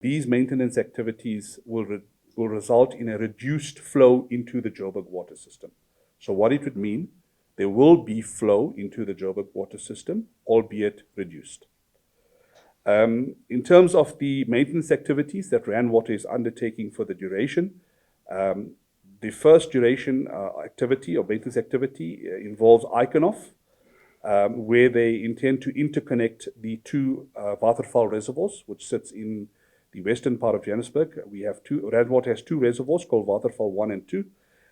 These maintenance activities will result in a reduced flow into the Joburg water system. So what it would mean, there will be flow into the Joburg water system, albeit reduced. In terms of the maintenance activities that Rand Water is undertaking for the duration, the first duration activity or maintenance activity involves Ionoff, where they intend to interconnect the two Waterval reservoirs, which sits in the western part of Johannesburg. Rand Water has two reservoirs called Waterval 1 and 2.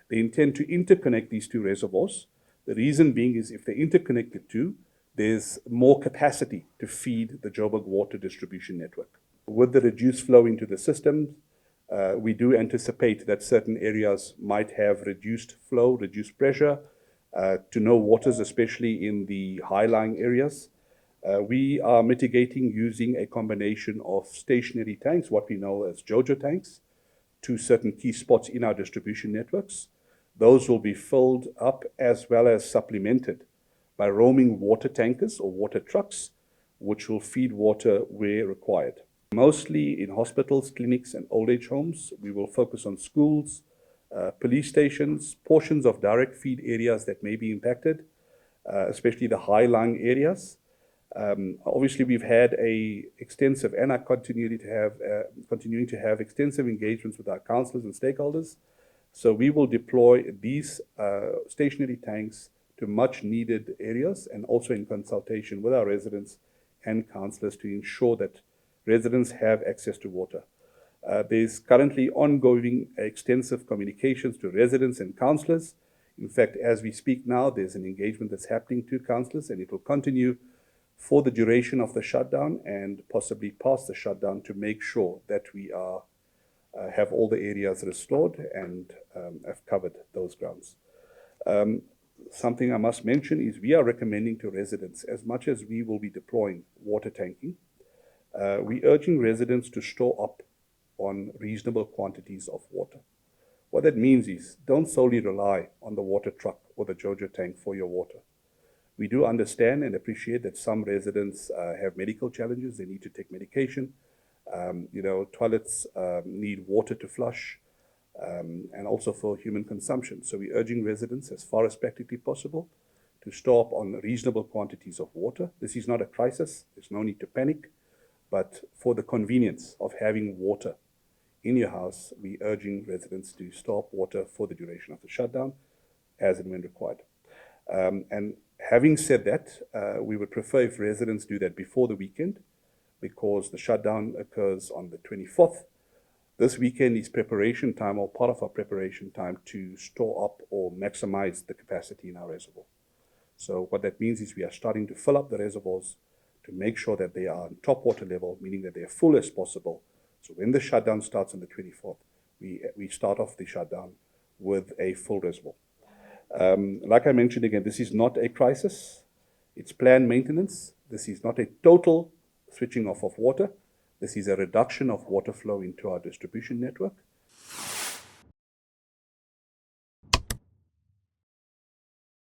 They intend to interconnect these two reservoirs. The reason being is if they interconnect the two, there's more capacity to feed the Joburg water distribution network. With the reduced flow into the system, we do anticipate that certain areas might have reduced flow, reduced pressure to no waters, especially in the high-lying areas. We are mitigating using a combination of stationary tanks, what we know as JoJo tanks, to certain key spots in our distribution networks. Those will be filled up as well as supplemented by roaming water tankers or water trucks, which will feed water where required. Mostly in hospitals, clinics, and old age homes. We will focus on schools, police stations, portions of direct feed areas that may be impacted, especially the high-lying areas. Obviously, we've had extensive, and are continuing to have extensive engagements with our councillors and stakeholders. So we will deploy these stationary tanks to much needed areas, and also in consultation with our residents and councillors to ensure that residents have access to water. There's currently ongoing extensive communications to residents and councillors. In fact, as we speak now, there's an engagement that's happening to councillors, and it will continue for the duration of the shutdown and possibly past the shutdown to make sure that we have all the areas restored and have covered those grounds. Something I must mention is we are recommending to residents, as much as we will be deploying water tanking, we're urging residents to store up on reasonable quantities of water. What that means is don't solely rely on the water truck or the JoJo tank for your water. We do understand and appreciate that some residents have medical challenges. They need to take medication. Toilets need water to flush, and also for human consumption. So we're urging residents, as far as practically possible, to store up on reasonable quantities of water. This is not a crisis. There's no need to panic. But for the convenience of having water in your house, we're urging residents to store up water for the duration of the shutdown, as and when required. And having said that, we would prefer if residents do that before the weekend, because the shutdown occurs on the 24th. This weekend is preparation time, or part of our preparation time, to store up or maximize the capacity in our reservoir. So what that means is we are starting to fill up the reservoirs to make sure that they are on top water level, meaning that they are full as possible. So when the shutdown starts on the 24th, we start off the shutdown with a full reservoir. Like I mentioned again, this is not a crisis. It's planned maintenance. This is not a total switching off of water. This is a reduction of water flow into our distribution network.